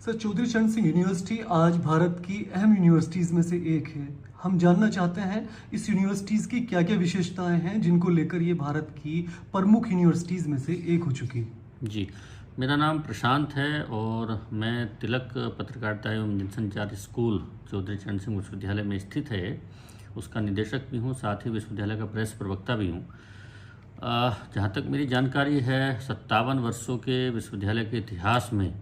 Sir, Chaudhary चरण Singh university आज भारत की अहम यूनिवर्सिटीज़ में से एक है। हम जानना चाहते हैं इस यूनिवर्सिटीज़ की क्या क्या विशेषताएं हैं जिनको लेकर ये भारत की प्रमुख यूनिवर्सिटीज़ में से एक हो चुकी। जी, मेरा नाम प्रशांत है और मैं तिलक पत्रकारिता एवं जनसंचार स्कूल चौधरी चरण सिंह विश्वविद्यालय में स्थित है, उसका निदेशक भी हूँ, साथ ही विश्वविद्यालय का प्रेस प्रवक्ता भी हूँ। जहाँ तक मेरी जानकारी है, 57 वर्षों के विश्वविद्यालय के इतिहास में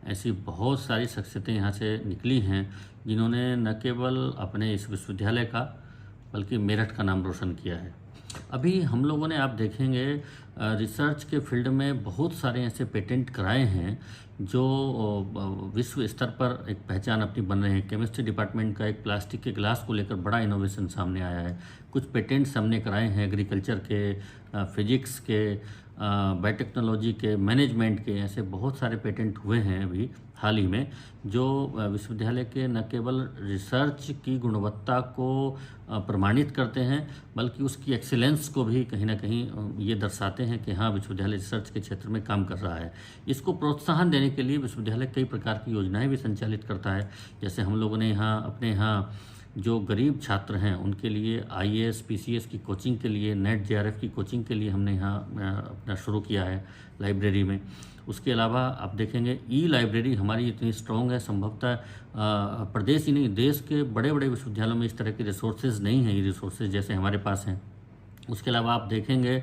ऐसी बहुत सारी शख्सियतें यहाँ से निकली हैं जिन्होंने न केवल अपने इस विश्वविद्यालय का बल्कि मेरठ का नाम रोशन किया है। अभी हम लोगों ने, आप देखेंगे, रिसर्च के फील्ड में बहुत सारे ऐसे पेटेंट कराए हैं जो विश्व स्तर पर एक पहचान अपनी बन रहे हैं। केमिस्ट्री डिपार्टमेंट का एक प्लास्टिक के ग्लास को लेकर बड़ा इनोवेशन सामने आया है। कुछ पेटेंट्स हमने कराए हैं एग्रीकल्चर के, फिजिक्स के, बायोटेक्नोलॉजी के, मैनेजमेंट के। ऐसे बहुत सारे पेटेंट हुए हैं अभी हाल ही में जो विश्वविद्यालय के न केवल रिसर्च की गुणवत्ता को प्रमाणित करते हैं बल्कि उसकी एक्सीलेंस को भी कहीं ना कहीं ये दर्शाते हैं कि हाँ, विश्वविद्यालय रिसर्च के क्षेत्र में काम कर रहा है। इसको प्रोत्साहन देने के लिए विश्वविद्यालय कई प्रकार की योजनाएं भी संचालित करता है। जैसे हम लोगों ने अपने यहाँ जो गरीब छात्र हैं उनके लिए IAS PCS की कोचिंग के लिए, नेट JRF की कोचिंग के लिए हमने यहाँ अपना शुरू किया है लाइब्रेरी में। उसके अलावा आप देखेंगे लाइब्रेरी हमारी इतनी स्ट्रॉन्ग है, संभवतः प्रदेश ही नहीं, देश के बड़े बड़े विश्वविद्यालयों में इस तरह के रिसोर्सेज नहीं हैं, ये रिसोर्सेज जैसे हमारे पास हैं। उसके अलावा आप देखेंगे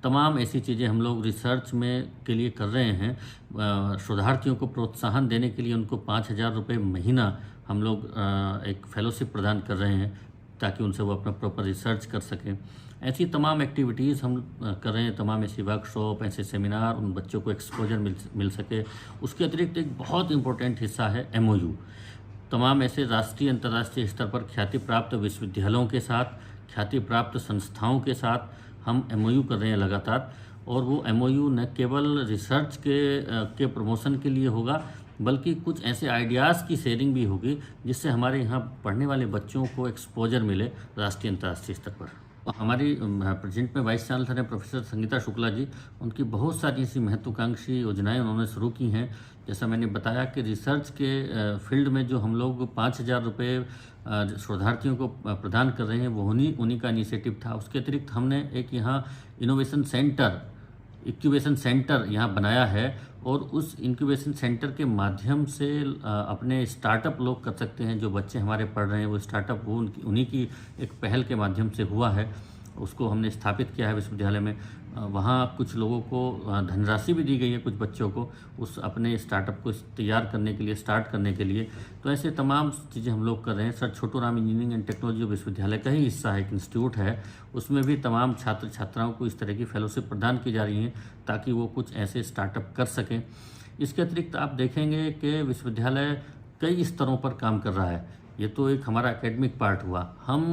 तमाम ऐसी चीज़ें हम लोग रिसर्च में के लिए कर रहे हैं। शोधार्थियों को प्रोत्साहन देने के लिए उनको 5,000 रुपये महीना हम लोग एक फेलोशिप प्रदान कर रहे हैं ताकि उनसे वो अपना प्रॉपर रिसर्च कर सकें। ऐसी तमाम एक्टिविटीज़ हम कर रहे हैं, तमाम ऐसी वर्कशॉप, ऐसे सेमिनार, उन बच्चों को एक्सपोजर मिल सके। उसके अतिरिक्त एक बहुत इम्पोर्टेंट हिस्सा है MOU। तमाम ऐसे राष्ट्रीय अंतर्राष्ट्रीय स्तर पर ख्याति प्राप्त विश्वविद्यालयों के साथ, ख्याति प्राप्त संस्थाओं के साथ हम MOU कर रहे हैं लगातार। और वो MOU न केवल रिसर्च के प्रमोशन के लिए होगा बल्कि कुछ ऐसे आइडियाज़ की शेयरिंग भी होगी जिससे हमारे यहाँ पढ़ने वाले बच्चों को एक्सपोजर मिले राष्ट्रीय अंतर्राष्ट्रीय स्तर पर। हमारी प्रेजेंट में वाइस चांसलर हैं प्रोफेसर संगीता शुक्ला जी। उनकी बहुत सारी ऐसी महत्वाकांक्षी योजनाएं उन्होंने शुरू की हैं। जैसा मैंने बताया कि रिसर्च के फील्ड में जो हम लोग 5,000 रुपये शोधार्थियों को प्रदान कर रहे हैं वो उन्हीं का इनिशिएटिव था। उसके अतिरिक्त हमने एक यहाँ इनोवेशन सेंटर, इंक्यूबेशन सेंटर यहाँ बनाया है और उस इंक्यूबेशन सेंटर के माध्यम से अपने स्टार्टअप लोग कर सकते हैं। जो बच्चे हमारे पढ़ रहे हैं वो स्टार्टअप वो उन्हीं की एक पहल के माध्यम से हुआ है, उसको हमने स्थापित किया है विश्वविद्यालय में। वहाँ कुछ लोगों को धनराशि भी दी गई है, कुछ बच्चों को उस अपने स्टार्टअप को तैयार करने के लिए, स्टार्ट करने के लिए। तो ऐसे तमाम चीज़ें हम लोग कर रहे हैं। Sir Chhoturam engineering and technology विश्वविद्यालय का ही हिस्सा है, एक इंस्टीट्यूट है, उसमें भी तमाम छात्र छात्राओं को इस तरह की फेलोशिप प्रदान की जा रही हैं ताकि वो कुछ ऐसे स्टार्टअप कर सकें। इसके अतिरिक्त आप देखेंगे कि विश्वविद्यालय कई स्तरों पर काम कर रहा है। ये तो एक हमारा एकेडमिक पार्ट हुआ। हम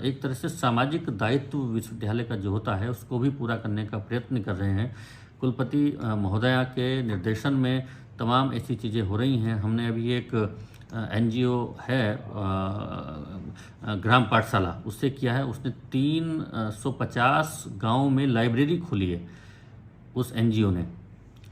एक तरह से सामाजिक दायित्व विश्वविद्यालय का जो होता है उसको भी पूरा करने का प्रयत्न कर रहे हैं। कुलपति महोदया के निर्देशन में तमाम ऐसी चीज़ें हो रही हैं। हमने अभी एक NGO है ग्राम पाठशाला, उससे किया है। उसने 350 गाँव में लाइब्रेरी खोली है उस NGO ने।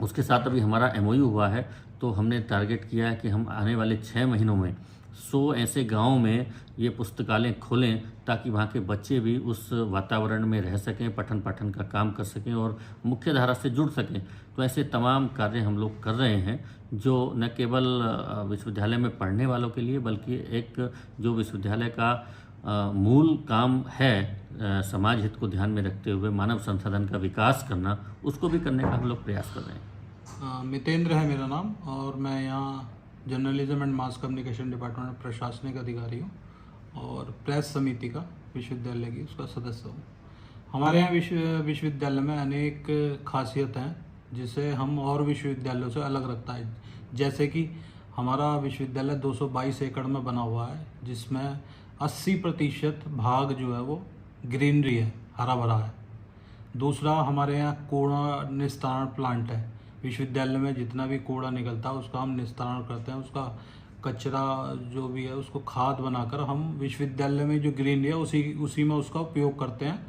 उसके साथ अभी हमारा MOU हुआ है। तो हमने टारगेट किया है कि हम आने वाले 6 महीनों में 100 ऐसे गाँव में ये पुस्तकालय खोलें ताकि वहाँ के बच्चे भी उस वातावरण में रह सकें, पठन पाठन का काम कर सकें और मुख्य धारा से जुड़ सकें। तो ऐसे तमाम कार्य हम लोग कर रहे हैं जो न केवल विश्वविद्यालय में पढ़ने वालों के लिए बल्कि एक जो विश्वविद्यालय का मूल काम है, समाज हित को ध्यान में रखते हुए मानव संसाधन का विकास करना, उसको भी करने का हम लोग प्रयास कर रहे हैं। मितेंद्र है मेरा नाम और मैं यहाँ journalism and mass communication department में प्रशासनिक अधिकारी हूँ और प्रेस समिति का विश्वविद्यालय की उसका सदस्य हूँ। हमारे यहाँ विश्वविद्यालय में अनेक खासियत हैं जिसे हम और विश्वविद्यालयों से अलग रखता है। जैसे कि हमारा विश्वविद्यालय 222 एकड़ में बना हुआ है जिसमें 80% भाग जो है वो ग्रीनरी है, हरा भरा है। दूसरा, हमारे यहाँ कूड़ा निस्तारण प्लांट है। विश्वविद्यालय में जितना भी कूड़ा निकलता है उसका हम निस्तारण करते हैं, उसका कचरा जो भी है उसको खाद बनाकर हम विश्वविद्यालय में जो ग्रीनरी है उसी में उसका उपयोग करते हैं।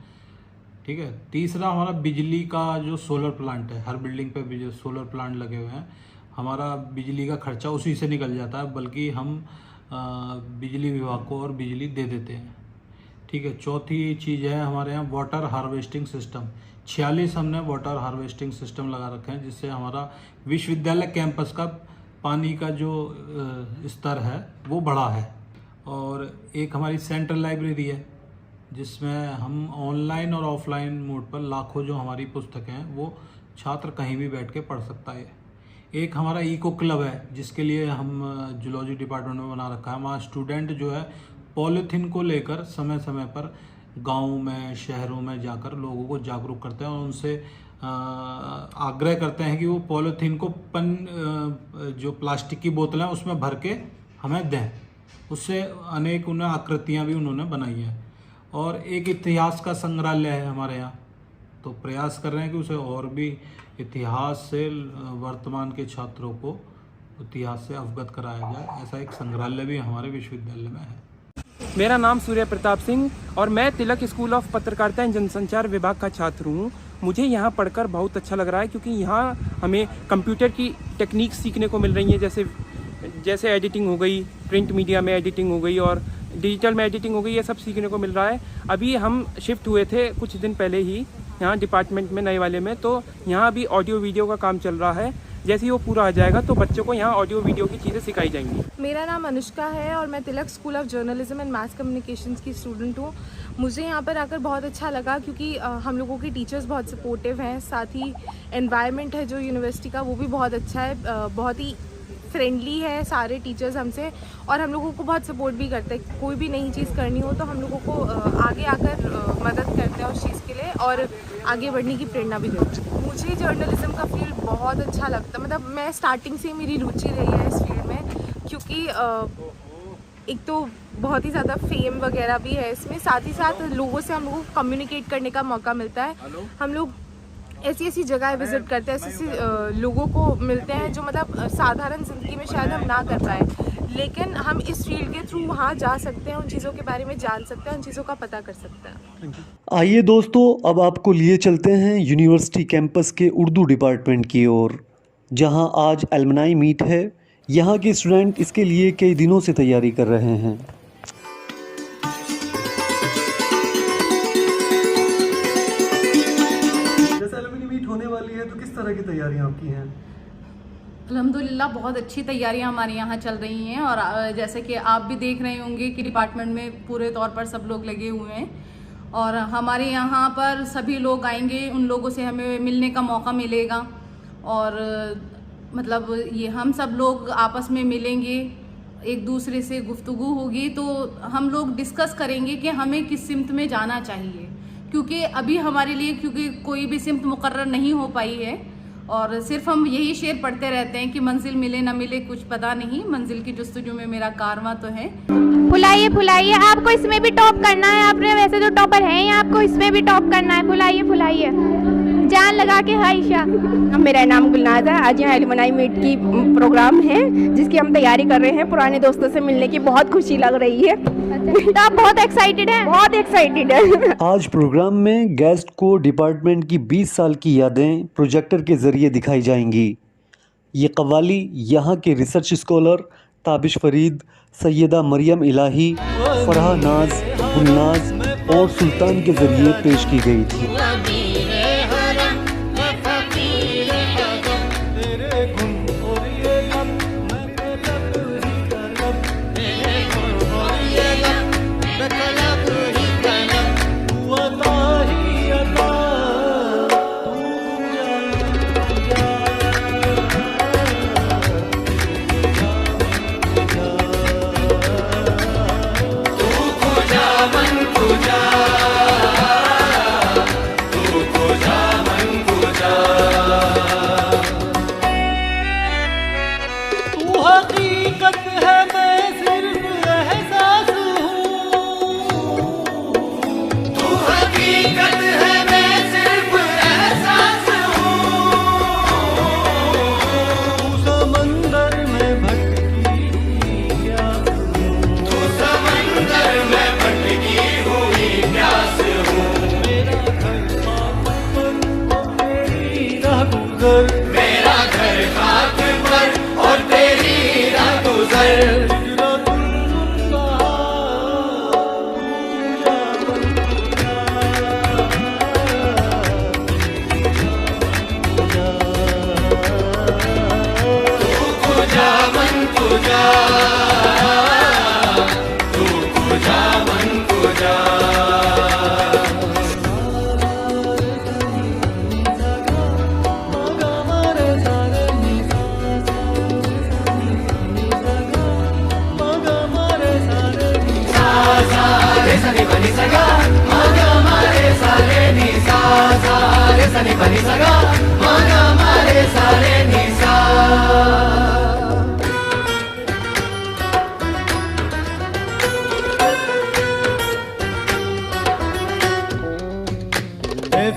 ठीक है। तीसरा, हमारा बिजली का जो सोलर प्लांट है, हर बिल्डिंग पे सोलर प्लांट लगे हुए हैं हमारा बिजली का खर्चा उसी से निकल जाता है, बल्कि हम बिजली विभाग को और बिजली दे देते हैं। ठीक है। चौथी चीज़ है हमारे यहाँ वाटर हार्वेस्टिंग सिस्टम। 46 हमने वाटर हार्वेस्टिंग सिस्टम लगा रखे हैं, जिससे हमारा विश्वविद्यालय कैंपस का पानी का जो स्तर है वो बढ़ा है। और एक हमारी सेंट्रल लाइब्रेरी है, जिसमें हम ऑनलाइन और ऑफलाइन मोड पर लाखों जो हमारी पुस्तकें हैं वो छात्र कहीं भी बैठ के पढ़ सकता है। एक हमारा इको क्लब है, जिसके लिए हम जूलॉजी डिपार्टमेंट में बना रखा है। हमारा स्टूडेंट जो है पॉलीथीन को लेकर समय समय पर गाँव में, शहरों में जाकर लोगों को जागरूक करते हैं और उनसे आग्रह करते हैं कि वो पॉलीथीन को जो प्लास्टिक की बोतलें उसमें भर के हमें दें। उससे अनेक उन्हें आकृतियाँ भी उन्होंने बनाई हैं। और एक इतिहास का संग्रहालय है हमारे यहाँ, तो प्रयास कर रहे हैं कि उसे और भी इतिहास से वर्तमान के छात्रों को इतिहास से अवगत कराया जाए। ऐसा एक संग्रहालय भी हमारे विश्वविद्यालय में है। मेरा नाम सूर्य प्रताप सिंह और मैं तिलक स्कूल ऑफ पत्रकारिता एवं जनसंचार विभाग का छात्र हूँ। मुझे यहाँ पढ़कर बहुत अच्छा लग रहा है, क्योंकि यहाँ हमें कंप्यूटर की टेक्निक सीखने को मिल रही है, जैसे एडिटिंग हो गई, प्रिंट मीडिया में एडिटिंग हो गई और डिजिटल में एडिटिंग हो गई, ये सब सीखने को मिल रहा है। अभी हम शिफ्ट हुए थे कुछ दिन पहले ही यहाँ डिपार्टमेंट में नए वाले में, तो यहाँ अभी ऑडियो वीडियो का काम चल रहा है। जैसे ही वो पूरा आ जाएगा तो बच्चों को यहाँ ऑडियो वीडियो की चीज़ें सिखाई जाएंगी। मेरा नाम अनुष्का है और मैं Tilak school of journalism and mass communications की स्टूडेंट हूँ। मुझे यहाँ पर आकर बहुत अच्छा लगा, क्योंकि हम लोगों के टीचर्स बहुत सपोर्टिव हैं। साथ ही एनवायरनमेंट है जो यूनिवर्सिटी का, वो भी बहुत अच्छा है, बहुत ही फ्रेंडली है सारे टीचर्स हमसे, और हम लोगों को बहुत सपोर्ट भी करते हैं। कोई भी नई चीज़ करनी हो तो हम लोगों को आगे आकर मदद करते हैं उस चीज़ के लिए, और आगे बढ़ने की प्रेरणा भी देते हैं। मुझे जर्नलिज्म का फील्ड बहुत अच्छा लगता है। मतलब मैं स्टार्टिंग से मेरी रुचि रही है इस फील्ड में, क्योंकि एक तो बहुत ही ज़्यादा फेम वगैरह भी है इसमें, साथ ही साथ लोगों से हम लोगों को कम्युनिकेट करने का मौका मिलता है। हम लोग ऐसी ऐसी जगह विज़िट करते हैं, ऐसे लोगों को मिलते हैं जो मतलब साधारण ज़िंदगी में शायद हम ना कर पाए, लेकिन हम इस फील्ड के थ्रू वहाँ जा सकते हैं, उन चीज़ों के बारे में जान सकते हैं, उन चीज़ों का पता कर सकते हैं। आइए दोस्तों, अब आपको लिए चलते हैं यूनिवर्सिटी कैंपस के उर्दू डिपार्टमेंट की ओर, जहां आज एलुमनाई मीट है। यहां के स्टूडेंट इसके लिए कई दिनों से तैयारी कर रहे हैं। जैसे एलुमनाई मीट होने वाली है, तो किस तरह की तैयारियां आपकी हैं? अल्हम्दुलिल्लाह बहुत अच्छी तैयारियां हमारे यहाँ चल रही हैं, और जैसे कि आप भी देख रहे होंगे कि डिपार्टमेंट में पूरे तौर पर सब लोग लगे हुए हैं, और हमारे यहाँ पर सभी लोग आएंगे, उन लोगों से हमें मिलने का मौका मिलेगा, और मतलब ये हम सब लोग आपस में मिलेंगे, एक दूसरे से गुफ्तगू होगी, तो हम लोग डिस्कस करेंगे कि हमें किस सिमत में जाना चाहिए, क्योंकि अभी हमारे लिए क्योंकि कोई भी सिमत मुकर्रर नहीं हो पाई है, और सिर्फ हम यही शेर पढ़ते रहते हैं कि मंजिल मिले ना मिले कुछ पता नहीं, मंजिल की जुस्तजू में मेरा कारवां तो है। फुलाइए फुलाइए, आपको इसमें भी टॉप करना है, आपने वैसे तो टॉपर हैं, आपको इसमें भी टॉप करना है। फुलाइए फुलाइए, जान लगा के हाइशा। मेरा नाम गुलनाज है। आज यहाँ एलुमनाई मीट की प्रोग्राम है, जिसकी हम तैयारी कर रहे हैं। पुराने दोस्तों से मिलने की बहुत खुशी लग रही है। तो आप बहुत एक्साइटेड हैं? बहुत एक्साइटेड है। आज प्रोग्राम में गेस्ट को डिपार्टमेंट की 20 साल की यादें प्रोजेक्टर के जरिए दिखाई जाएंगी। ये कव्वाली यहाँ के रिसर्च स्कॉलर ताबिश फरीद, सैयदा मरियम इलाही, फरहा नाज, गुलनाज और सुल्तान के जरिए पेश की गई थी।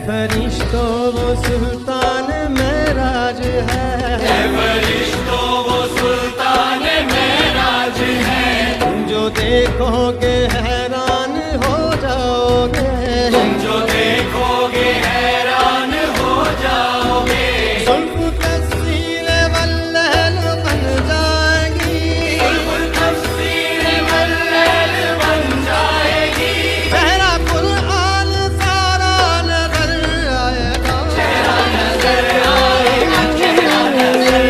फरिश्तों वो सुल्तान मेराज है, फरिश्तों वो सुल्तान मेराज है, तुम जो देखोगे हैरान हो जाओगे, तुम जो देखोगे हैरान हो जाओगे। सुल्फ तस्वीर वल्लैल बन जाएगी, सुल्फ तस्वीर वल्लैल बन जाएगी, पहरा कुरान सारा नजर आएगा, चेहरा नजर आएगा, चेहरा नजर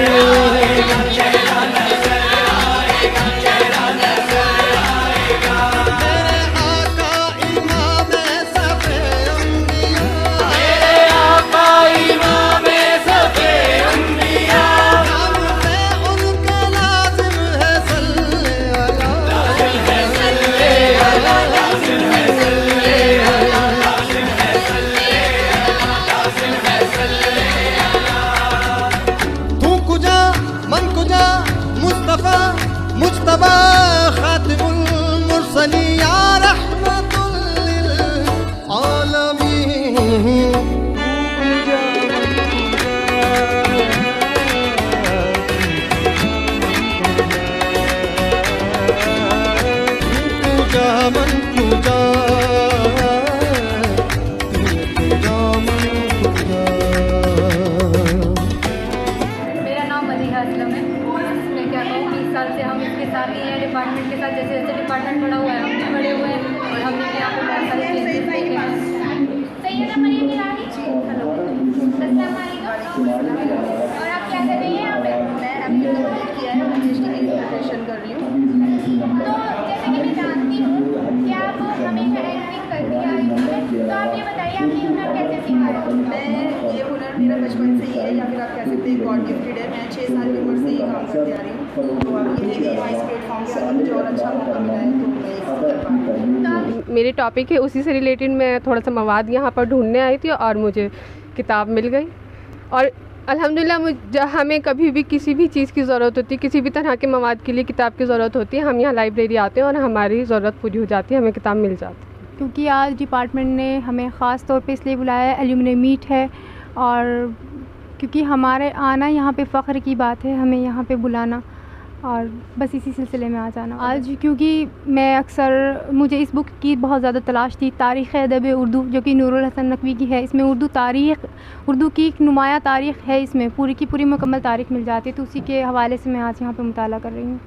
आएगा, चेहरा नजर आएगा, चेहरा नजर आएगा। मेरे आका इमाम सफे अंबिया, मेरे आका इमाम सफे अंबिया, नाम पे उनके लाजिम है सल्ले अला, लाजिम है सल्ले अला, लाजिम है सल्ले अला, लाजिम है सल्ले अला, लाजिम है सल्ले अला। तू कुजा मन कुजा मुस्तफा मुज्तबा खातिमुल मुरसलीन या रहमतुल लिल आलमीन। कुजा मन कुजा, कुजा मन कुजा। मेरा नाम मदीहा असलम है। मैं क्या कहूँ, 20 साल से हम इसके साथ ही हैं, डिपार्टमेंट के साथ। जैसे जैसे डिपार्टमेंट बड़ा हुआ है हम भी बड़े हुए हैं और हमने भी यहाँ पर बहुत सारे चेंजेस देखे हैं। सैयदा मरियम ईरानी जी, अस्सलाम वालेकुम। और आप क्या कर रही हैं यहाँ पे? मैं अभी कंप्लीट किया है, मैं PhD की प्रिपरेशन कर रही हूँ। तो जैसे कि मैं जानती हूँ कि आप हमेशा एक्टिंग करती हैं इसमें, तो आप ये बताइए आप ये हुनर कैसे सीखा है? मैं ये हुनर मेरा बचपन से ही है, या फिर आप कह सकते हैं गॉड गिफ्टेड है। मैं 6 साल की उम्र से ही काम करती आ रही हूँ। तो अब ये है कि इस प्लेटफॉर्म से मुझे और अच्छा मौका मिला है, तो मैं इसको कर पा रही हूँ। मेरे टॉपिक है उसी से रिलेटेड मैं थोड़ा सा मवाद यहाँ पर ढूंढने आई थी और मुझे किताब मिल गई। और अल्हम्दुलिल्लाह हमें कभी भी किसी भी चीज़ की ज़रूरत होती है, किसी भी तरह के मवाद के लिए किताब की ज़रूरत होती है, हम यहाँ लाइब्रेरी आते हैं और हमारी ज़रूरत पूरी हो जाती है, हमें किताब मिल जाती है। क्योंकि आज डिपार्टमेंट ने हमें ख़ास तौर पे इसलिए बुलाया है, एल्यूमिनी मीट है, और क्योंकि हमारे आना यहाँ पे फ़ख्र की बात है, हमें यहाँ पे बुलाना और बस इसी सिलसिले में आ जाना आज। क्योंकि मैं अक्सर मुझे इस बुक की बहुत ज़्यादा तलाश थी, तारीख़ अदब उर्दू, जो कि नूरुल हसन नकवी की है। इसमें उर्दू की एक नुमाया तारीख़ है, इसमें पूरी की पूरी मुकम्मल तारीख़ मिल जाती है। तो उसी के हवाले से मैं आज यहाँ पे मुताला कर रही हूँ।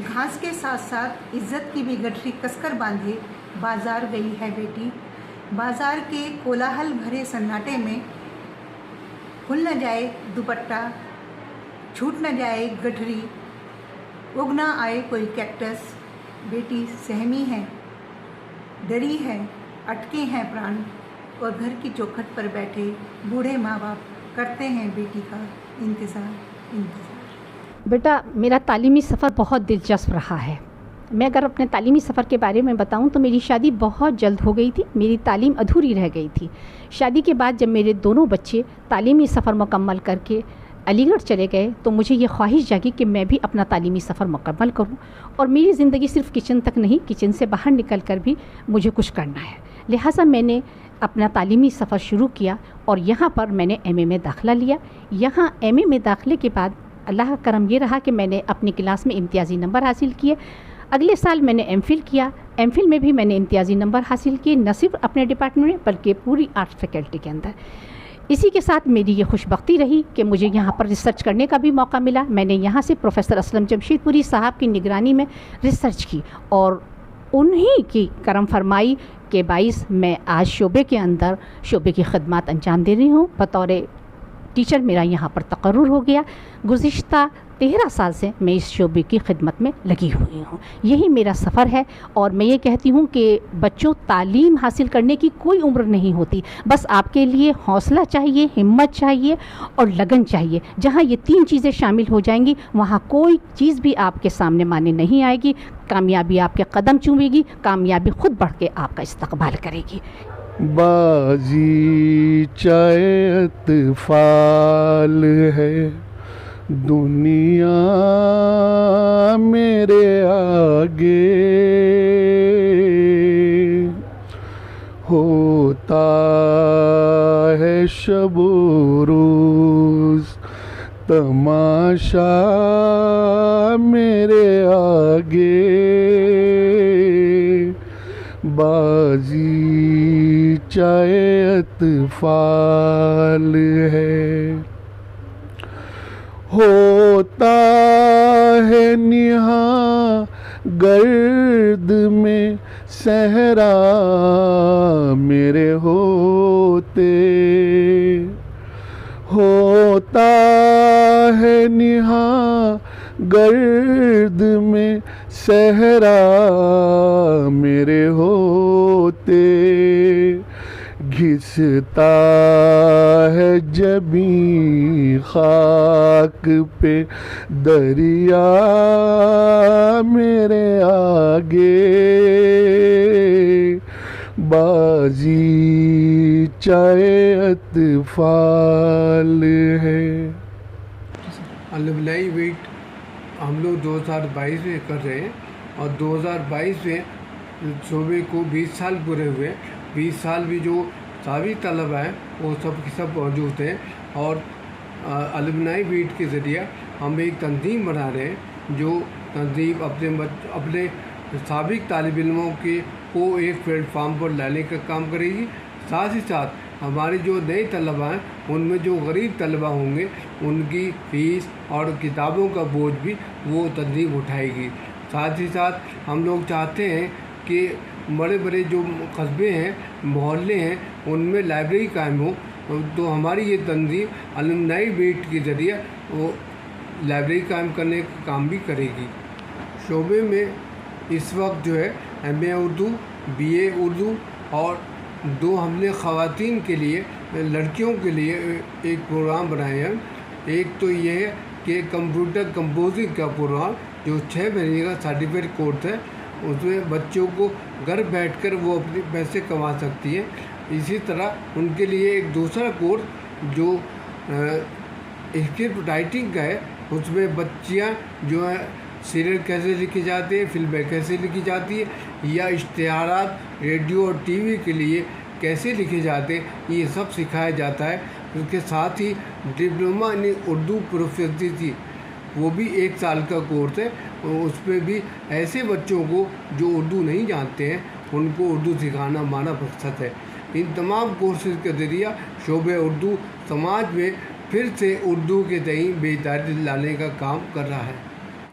घास के साथ साथ इज्जत की भी गठरी कसकर बांधे बाज़ार गई है बेटी। बाज़ार के कोलाहल भरे सन्नाटे में खुल न जाए दुपट्टा, छूट न जाए गठरी, उग ना आए कोई कैक्टस। बेटी सहमी है, डरी है, अटके हैं प्राण, और घर की चौखट पर बैठे बूढ़े माँ बाप करते हैं बेटी का इंतज़ार। बेटा, मेरा तालीमी सफ़र बहुत दिलचस्प रहा है। मैं अगर अपने तालीमी सफ़र के बारे में बताऊं तो मेरी शादी बहुत जल्द हो गई थी, मेरी तालीम अधूरी रह गई थी। शादी के बाद जब मेरे दोनों बच्चे तालीमी सफ़र मुकम्मल करके अलीगढ़ चले गए तो मुझे ये ख्वाहिश जागी कि मैं भी अपना तालीमी सफ़र मुकम्मल करूं, और मेरी ज़िंदगी सिर्फ किचन तक नहीं, किचन से बाहर निकल कर भी मुझे कुछ करना है। लिहाजा मैंने अपना तालीमी सफ़र शुरू किया और यहाँ पर मैंने MA में दाखिला लिया। यहाँ MA में दाखिले के बाद अल्लाह का करम ये रहा कि मैंने अपनी क्लास में इम्तियाज़ी नंबर हासिल किए। अगले साल मैंने MPhil किया, MPhil में भी मैंने इम्तियाज़ी नंबर हासिल किए, न सिर्फ अपने डिपार्टमेंट में बल्कि पूरी आर्ट्स फैकल्टी के अंदर। इसी के साथ मेरी ये खुशबख्ती रही कि मुझे यहाँ पर रिसर्च करने का भी मौका मिला। मैंने यहाँ से प्रोफेसर असलम जमशेदपुरी साहब की निगरानी में रिसर्च की और उन्हीं की करम फरमाई के बाइस मैं आज शोबे के अंदर शोबे की खदमात अंजाम दे रही हूँ। बतौर टीचर मेरा यहाँ पर तकर्रुर हो गया। गुज़िश्ता 13 साल से मैं इस शोबे की खिदमत में लगी हुई हूँ। यही मेरा सफ़र है और मैं ये कहती हूँ कि बच्चों, तालीम हासिल करने की कोई उम्र नहीं होती, बस आपके लिए हौसला चाहिए, हिम्मत चाहिए और लगन चाहिए। जहाँ ये 3 चीज़ें शामिल हो जाएंगी वहाँ कोई चीज़ भी आपके सामने माने नहीं आएगी। कामयाबी आपके कदम चूमेगी, कामयाबी खुद बढ़ के आपका इस्तकबाल करेगी। बाजी चाहे अतफाल है, दुनिया मेरे आगे होता है शब रोज़ तमाशा मेरे आगे। बाजी चाहे अतफाल है, होता है निहा गर्द में सहरा मेरे होते, होता है निहा गर्द में सहरा मेरे होते। घिसता है जबी खाक पे दरिया मेरे आगे। बाजी चाहे अतफाल है। अलुमनाई मीट हम लोग 2022 में कर रहे हैं और 2022 में शोबे को 20 साल पूरे हुए। 20 साल भी जो साबिक तलबा हैं वो सब के सब मौजूद हैं और अलुमनाई मीट के ज़रिए हम एक तंजीम बना रहे हैं जो तंजीम अपने साबिक तालिब इल्मों को एक प्लेटफार्म पर लाने का काम करेगी। साथ ही साथ हमारे जो नए तलबा हैं उनमें जो गरीब तलबा होंगे उनकी फ़ीस और किताबों का बोझ भी वो तंजीम उठाएगी। साथ ही साथ हम लोग चाहते हैं कि बड़े बड़े जो कस्बे हैं, मोहल्ले हैं, उनमें लाइब्रेरी कायम हो, तो हमारी ये तंजीम अलुमनाई मीट के ज़रिए वो लाइब्रेरी कायम करने का काम भी करेगी। शोबे में इस वक्त जो है MA उर्दू, BA उर्दू और 2 हमने ख़वातीन के लिए, लड़कियों के लिए एक प्रोग्राम बनाए हैं। एक तो ये है कि कंप्यूटर कंपोजिंग का प्रोग्राम जो 6 महीने का सर्टिफिकेट कोर्स है, उसमें बच्चों को घर बैठकर वो अपने पैसे कमा सकती हैं। इसी तरह उनके लिए एक दूसरा कोर्स जो स्क्रिप्ट राइटिंग का है, उसमें बच्चियाँ जो है सीरियल कैसे लिखे जाते हैं, फिल्में कैसे लिखी जाती है, या इश्तिहारात रेडियो और TV के लिए कैसे लिखे जाते हैं, ये सब सिखाया जाता है। उसके साथ ही डिप्लोमा इन उर्दू प्रोफेसरी, वो भी 1 साल का कोर्स है। उसमें भी ऐसे बच्चों को जो उर्दू नहीं जानते हैं उनको उर्दू सिखाना हमारा मकसद है। इन तमाम कोर्सेज़ के ज़रिए शोबे उर्दू समाज में फिर से उर्दू के तई बेदारी लाने का काम कर रहा है।